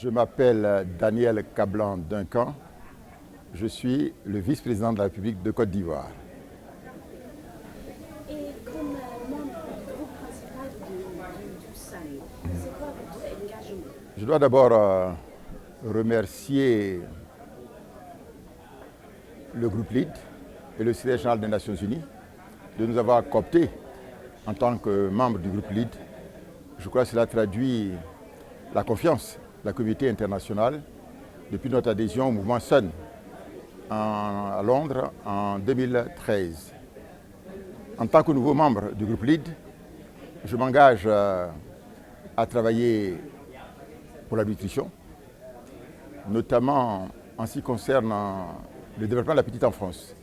Je m'appelle Daniel Kablan-Duncan. Je suis le vice-président de la République de Côte d'Ivoire. Et comme membre du groupe principal du Sahel, c'est quoi votre engagement? Je dois d'abord remercier le groupe LEAD et le secrétaire général des Nations Unies de nous avoir cooptés en tant que membre du groupe LEAD. Je crois que cela traduit la confiance de la communauté internationale depuis notre adhésion au mouvement SUN à Londres en 2013. En tant que nouveau membre du groupe LEAD, je m'engage à travailler pour la nutrition, notamment en ce qui concerne le développement de la petite enfance,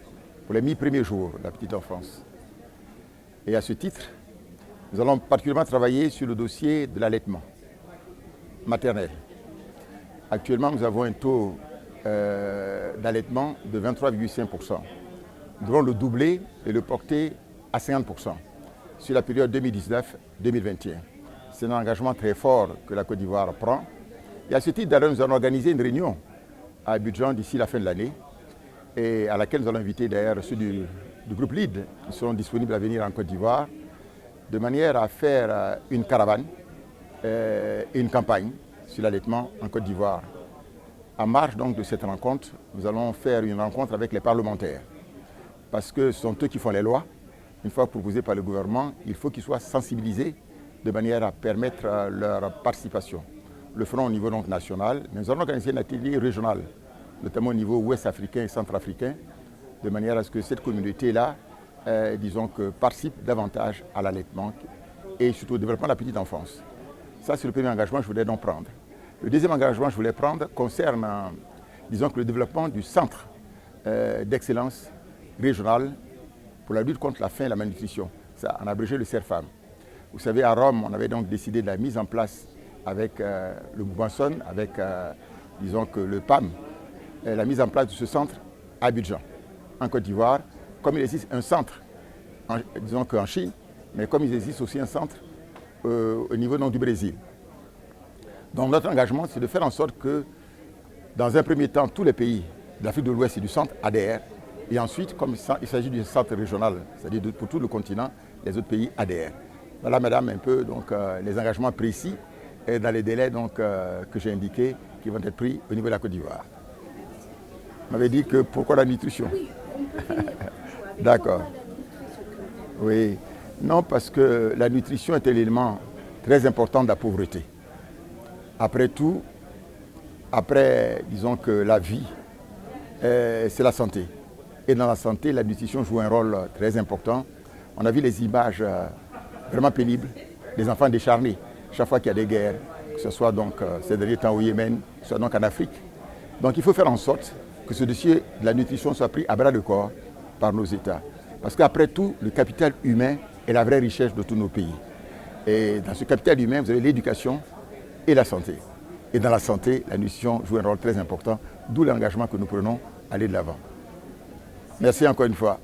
pour les 1000 premiers jours de la petite enfance. Et à ce titre, nous allons particulièrement travailler sur le dossier de l'allaitement maternel. Actuellement, nous avons un taux d'allaitement de 23,5%. Nous devons le doubler et le porter à 50% sur la période 2019-2021. C'est un engagement très fort que la Côte d'Ivoire prend. Et à ce titre, d'ailleurs, nous allons organiser une réunion à Abidjan d'ici la fin de l'année et à laquelle nous allons inviter d'ailleurs ceux du groupe LEAD qui seront disponibles à venir en Côte d'Ivoire de manière à faire une caravane et une campagne sur l'allaitement en Côte d'Ivoire. En marge donc de cette rencontre, nous allons faire une rencontre avec les parlementaires parce que ce sont eux qui font les lois. Une fois proposées par le gouvernement, il faut qu'ils soient sensibilisés de manière à permettre leur participation. Le ferons au niveau donc national, mais nous allons organiser un atelier régional, notamment au niveau ouest africain et centrafricain, de manière à ce que cette communauté-là, disons que participe davantage à l'allaitement et surtout au développement de la petite enfance. Ça, c'est le premier engagement que je voulais donc prendre. Le deuxième engagement que je voulais prendre concerne, disons que le développement du centre d'excellence régional pour la lutte contre la faim et la malnutrition. Ça, en abrégé, le CERFAM. Vous savez, à Rome, on avait donc décidé de la mise en place avec le mouvement SUN, avec, disons que le PAM, la mise en place de ce centre à Abidjan, en Côte d'Ivoire, comme il existe un centre, disons qu'en Chine, mais comme il existe aussi un centre au niveau donc, du Brésil. Donc notre engagement, c'est de faire en sorte que, dans un premier temps, tous les pays de l'Afrique de l'Ouest et du centre adhèrent, et ensuite, comme il s'agit du centre régional, c'est-à-dire pour tout le continent, les autres pays adhèrent. Voilà, madame, un peu donc, les engagements précis et dans les délais donc, que j'ai indiqués qui vont être pris au niveau de la Côte d'Ivoire. Vous m'avez dit que pourquoi la nutrition? Oui, on peut finir. D'accord. Oui. Non, parce que la nutrition est un élément très important de la pauvreté. Après tout, après, disons que la vie, c'est la santé. Et dans la santé, la nutrition joue un rôle très important. On a vu les images vraiment pénibles des enfants décharnés chaque fois qu'il y a des guerres, que ce soit donc ces derniers temps au Yémen, que ce soit donc en Afrique. Donc il faut faire en sorte que ce dossier de la nutrition soit pris à bras le corps par nos États. Parce qu'après tout, le capital humain est la vraie richesse de tous nos pays. Et dans ce capital humain, vous avez l'éducation et la santé. Et dans la santé, la nutrition joue un rôle très important, d'où l'engagement que nous prenons à aller de l'avant. Merci encore une fois.